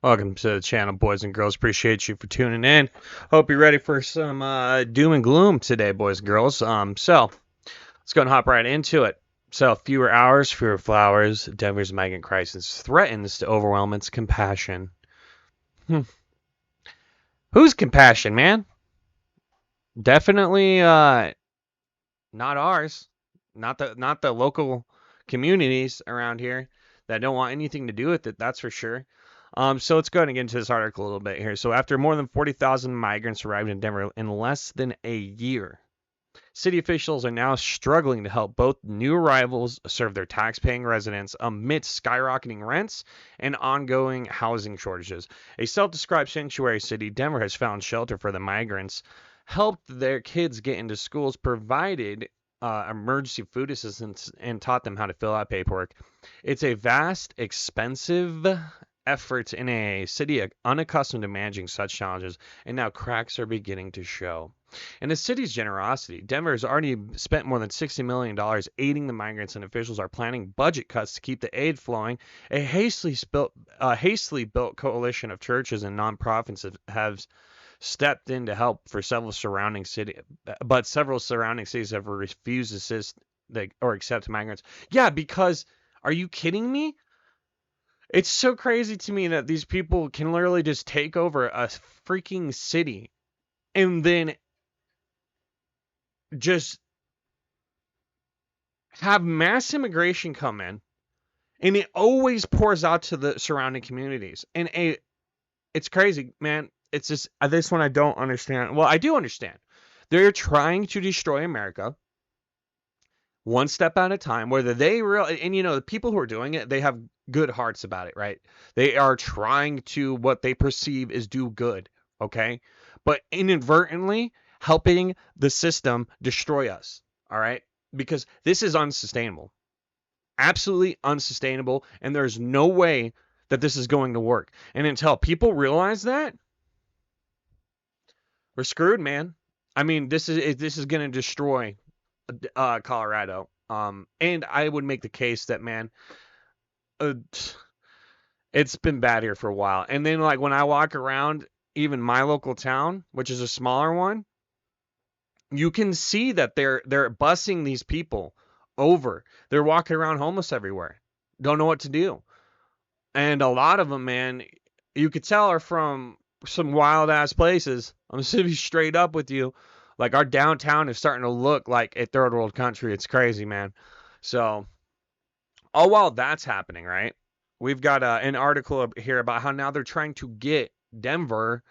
Welcome to the channel, boys and girls. Appreciate you for tuning in. Hope you're ready for some doom and gloom today, boys and girls. So let's go and hop right into it. So fewer hours, fewer flowers. Denver's migrant crisis threatens to overwhelm its compassion. Hmm. Who's compassion, man? Definitely not ours. Not the local communities around here that don't want anything to do with it. That's for sure. So let's go ahead and get into this article a little bit here. So after more than 40,000 migrants arrived in Denver in less than a year, city officials are now struggling to help both new arrivals serve their tax-paying residents amidst skyrocketing rents and ongoing housing shortages. A self-described sanctuary city, Denver has found shelter for the migrants, helped their kids get into schools, provided emergency food assistance, and taught them how to fill out paperwork. It's a vast, expensive effort in a city unaccustomed to managing such challenges, and now cracks are beginning to show. And the city's generosity, Denver has already spent more than $60 million aiding the migrants, and officials are planning budget cuts to keep the aid flowing. A hastily built coalition of churches and nonprofits have stepped in to help for several surrounding cities have refused to assist or accept migrants. Yeah, because are you kidding me? It's so crazy to me that these people can literally just take over a freaking city and then just have mass immigration come in, and it always pours out to the surrounding communities. It's crazy, man. It's just this one I don't understand. Well, I do understand. They're trying to destroy America one step at a time. Whether they real and the people who are doing it, they have good hearts about it, right? They are trying to what they perceive is do good, okay? But inadvertently helping the system destroy us, all right? Because this is unsustainable. Absolutely unsustainable, and there's no way that this is going to work. And until people realize that, we're screwed, man. I mean, this is going to destroy Colorado. And I would make the case that, man, uh, it's been bad here for a while. And then like when I walk around even my local town, which is a smaller one, you can see that they're busing these people over. They're walking around homeless everywhere. Don't know what to do. And a lot of them, man, you could tell are from some wild ass places. I'm just gonna be straight up with you. Like our downtown is starting to look like a third world country. It's crazy, man. So all while that's happening, right? We've got an article here about how now they're trying to get Denver's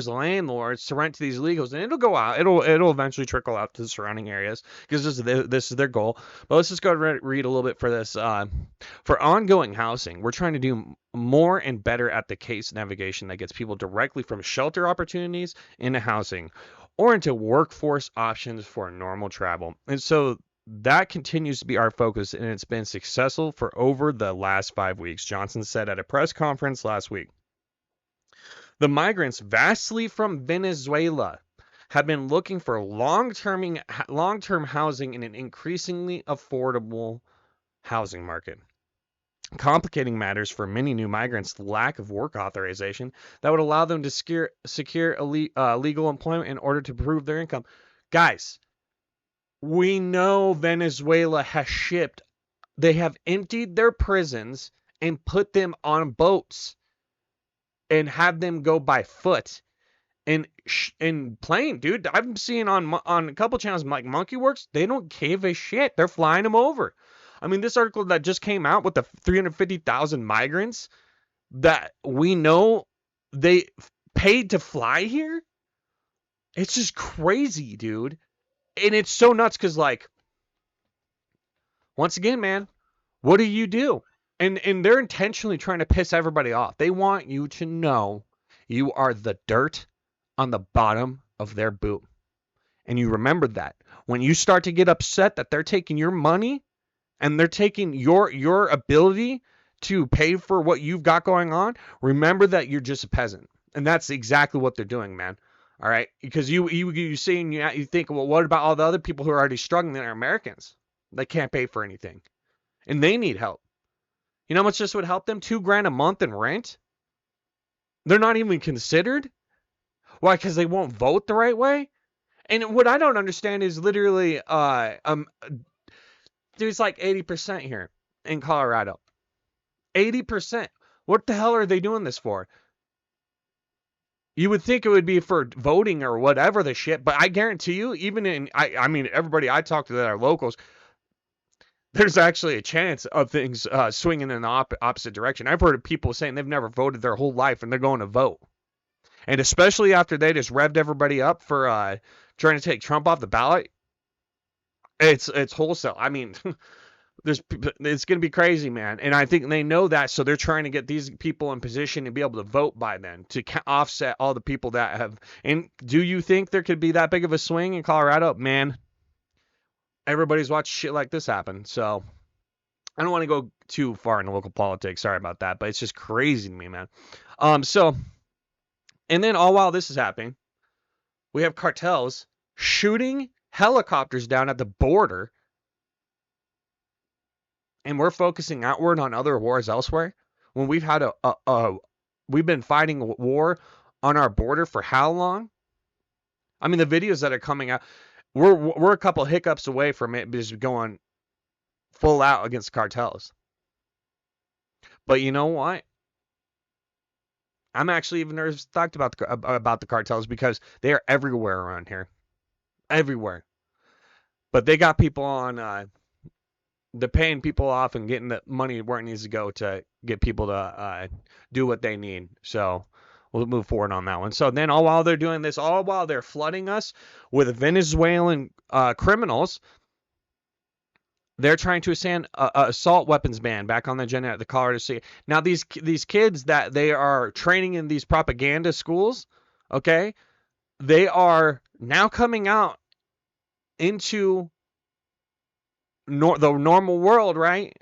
landlords to rent to these illegals, and it'll go out. It'll eventually trickle out to the surrounding areas because this is their goal. But let's just go read a little bit for this. For ongoing housing, we're trying to do more and better at the case navigation that gets people directly from shelter opportunities into housing or into workforce options for normal travel. And so that continues to be our focus, and it's been successful for over the last 5 weeks, Johnson said at a press conference last week. The migrants, vastly from Venezuela, have been looking for long-term housing in an increasingly affordable housing market, complicating matters for many new migrants. The lack of work authorization that would allow them to secure legal employment in order to prove their income. Guys, we know Venezuela has shipped, they have emptied their prisons and put them on boats and have them go by foot and plane, dude. I'm seeing on a couple channels like Monkey Works, they don't give a shit. They're flying them over. I mean, this article that just came out with the 350,000 migrants that we know they paid to fly here. It's just crazy, dude. And it's so nuts because, like, once again, man, what do you do? And they're intentionally trying to piss everybody off. They want you to know you are the dirt on the bottom of their boot. And you remember that. When you start to get upset that they're taking your money and they're taking your ability to pay for what you've got going on, remember that you're just a peasant. And that's exactly what they're doing, man. All right? Because you see and you think, well, what about all the other people who are already struggling that are Americans? They can't pay for anything. And they need help. You know how much this would help them? $2,000 a month in rent? They're not even considered. Why? Because they won't vote the right way. And what I don't understand is literally, there's like 80% here in Colorado. 80%. What the hell are they doing this for? You would think it would be for voting or whatever the shit, but I guarantee you, even I mean, everybody I talk to that are locals, there's actually a chance of things swinging in the opposite direction. I've heard of people saying they've never voted their whole life and they're going to vote. And especially after they just revved everybody up for trying to take Trump off the ballot, it's wholesale. I mean, it's going to be crazy, man. And I think they know that, so they're trying to get these people in position to be able to vote by then to offset all the people that have. And do you think there could be that big of a swing in Colorado? Man, everybody's watched shit like this happen. So I don't want to go too far into local politics. Sorry about that, but it's just crazy to me, man. So, and then all while this is happening, we have cartels shooting helicopters down at the border, and we're focusing outward on other wars elsewhere when we've had we've been fighting war on our border for how long? I mean, the videos that are coming out, we're a couple hiccups away from it just going full out against cartels. But you know what? I'm actually even nervous talked about the cartels because they are everywhere around here, everywhere. But they got people on. They're paying people off and getting the money where it needs to go to get people to do what they need. So we'll move forward on that one. So then, all while they're doing this, all while they're flooding us with Venezuelan criminals, they're trying to assign a assault weapons ban back on the agenda at the Colorado State. Now, these kids that they are training in these propaganda schools, okay, they are now coming out into the normal world, right?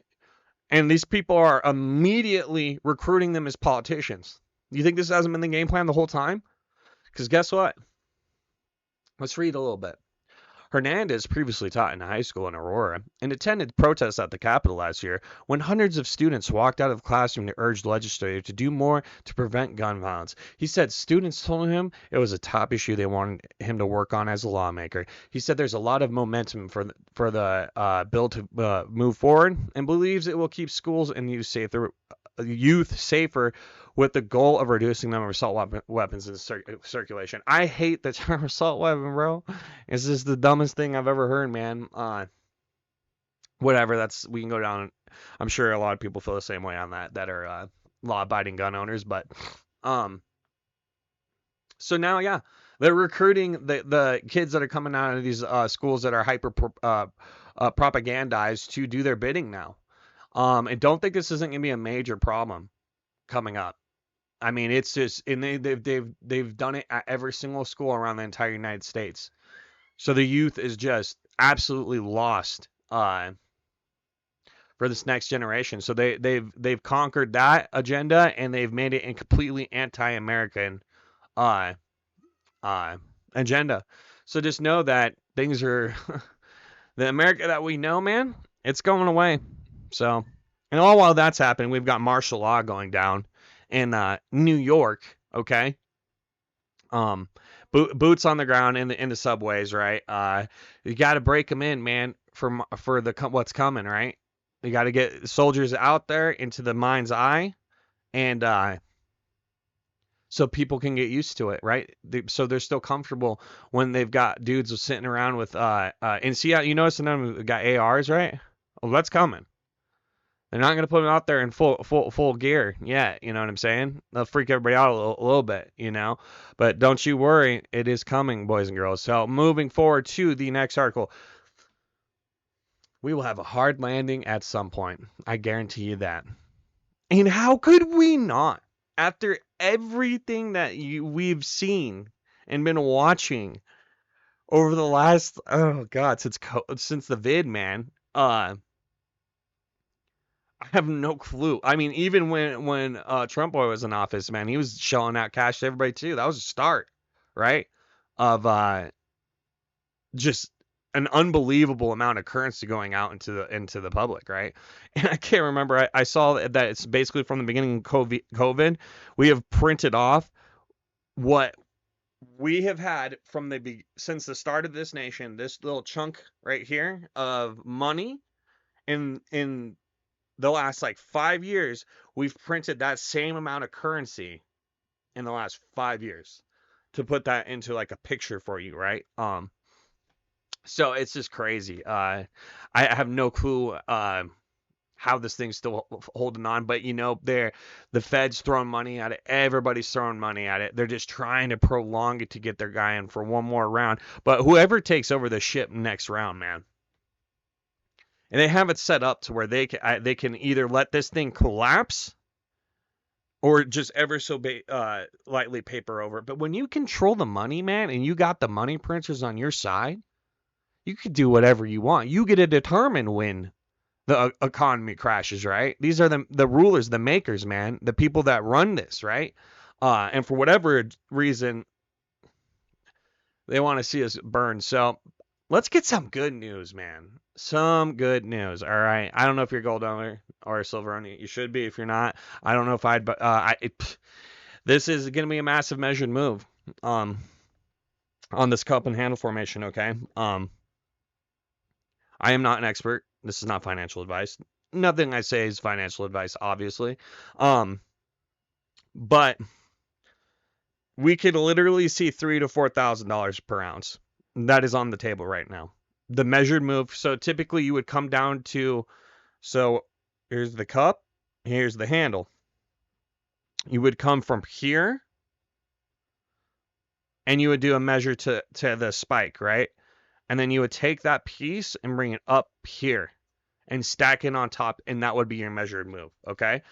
And these people are immediately recruiting them as politicians. You think this hasn't been the game plan the whole time? Because guess what? Let's read a little bit. Hernandez previously taught in high school in Aurora and attended protests at the Capitol last year when hundreds of students walked out of the classroom to urge legislators to do more to prevent gun violence. He said students told him it was a top issue they wanted him to work on as a lawmaker. He said there's a lot of momentum for the bill to move forward and believes it will keep schools and youth safer with the goal of reducing the number of assault weapons in circulation. I hate the term assault weapon, bro. It's just the dumbest thing I've ever heard, man. Whatever, we can go down. I'm sure a lot of people feel the same way on that are law-abiding gun owners, but so now, yeah, they're recruiting the kids that are coming out of these schools that are hyper propagandized to do their bidding now. And don't think this isn't going to be a major problem coming up. I mean, it's just, and they've done it at every single school around the entire United States. So the youth is just absolutely lost for this next generation. So they've conquered that agenda and they've made it a completely anti-American agenda. So just know that things are the America that we know, man, it's going away. So, and all while that's happening, we've got martial law going down in New York, okay? Boots on the ground in the subways, right? You got to break them in, man, for what's coming, right? You got to get soldiers out there into the mind's eye, and so people can get used to it, right? So they're still comfortable when they've got dudes sitting around with and see how you notice them got ARs, right? Well, that's coming. They're not going to put them out there in full gear yet, you know what I'm saying? They'll freak everybody out a little bit, you know? But don't you worry, it is coming, boys and girls. So moving forward to the next article. We will have a hard landing at some point. I guarantee you that. And how could we not? After everything that we've seen and been watching over the last, oh God, since the vid, man, I have no clue. I mean, even when Trump was in office, man, he was shelling out cash to everybody too. That was a start, right? Of just an unbelievable amount of currency going out into the public, right? And I can't remember. I saw that it's basically from the beginning of COVID, we have printed off what we have had from since the start of this nation. This little chunk right here of money in the last like 5 years, we've printed that same amount of currency in the last 5 years. To put that into like a picture for you, right? So it's just crazy. I have no clue how this thing's still holding on, but the Fed's throwing money at it. Everybody's throwing money at it. They're just trying to prolong it to get their guy in for one more round. But whoever takes over the ship next round, man, and they have it set up to where they can either let this thing collapse or just ever so lightly paper over. But when you control the money, man, and you got the money printers on your side, you can do whatever you want. You get to determine when the economy crashes, right? These are the rulers, the makers, man, the people that run this, right? And for whatever reason, they want to see us burn. So let's get some good news, man. Some good news. All right. I don't know if you're a gold owner or a silver owner. You should be. If you're not, I don't know if I'd. But this is going to be a massive measured move. On this cup and handle formation. Okay. I am not an expert. This is not financial advice. Nothing I say is financial advice, obviously. But we could literally see $3,000 to $4,000 per ounce. That is on the table right now. The measured move. So typically you would come down to, so here's the cup, here's the handle. You would come from here, and you would do a measure to the spike, right? And then you would take that piece and bring it up here and stack it on top, and that would be your measured move. Okay.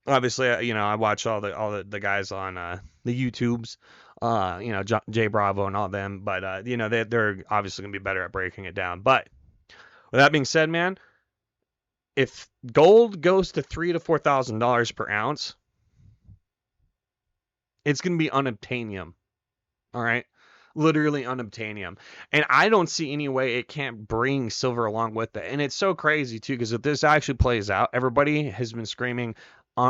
Obviously, I watch all the guys on the YouTubes, Jay Bravo and all them, but they're obviously gonna be better at breaking it down. But with that being said, man, if gold goes to $3,000 to $4,000 per ounce, it's gonna be unobtainium. All right. Literally unobtainium. And I don't see any way it can't bring silver along with it. And it's so crazy, too, because if this actually plays out, everybody has been screaming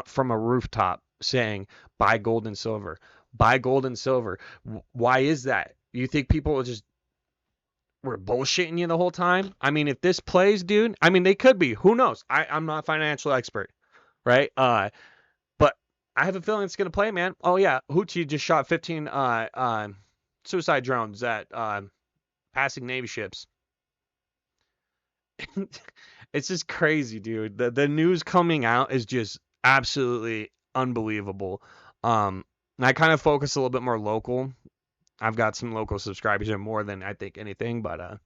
from a rooftop saying, buy gold and silver. Buy gold and silver. Why is that? You think people were bullshitting you the whole time? I mean, if this plays, dude, I mean, they could be. Who knows? I'm not a financial expert, right? But I have a feeling it's going to play, man. Oh, yeah. Houthi just shot 15 suicide drones at passing Navy ships. It's just crazy, dude. The news coming out is just absolutely unbelievable. And I kind of focus a little bit more local. I've got some local subscribers here more than I think anything, but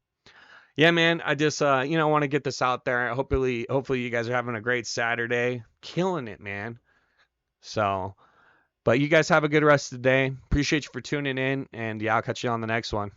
yeah, man, I just want to get this out there. Hopefully you guys are having a great Saturday, killing it, man. So, but you guys have a good rest of the day. Appreciate you for tuning in, and yeah, I'll catch you on the next one.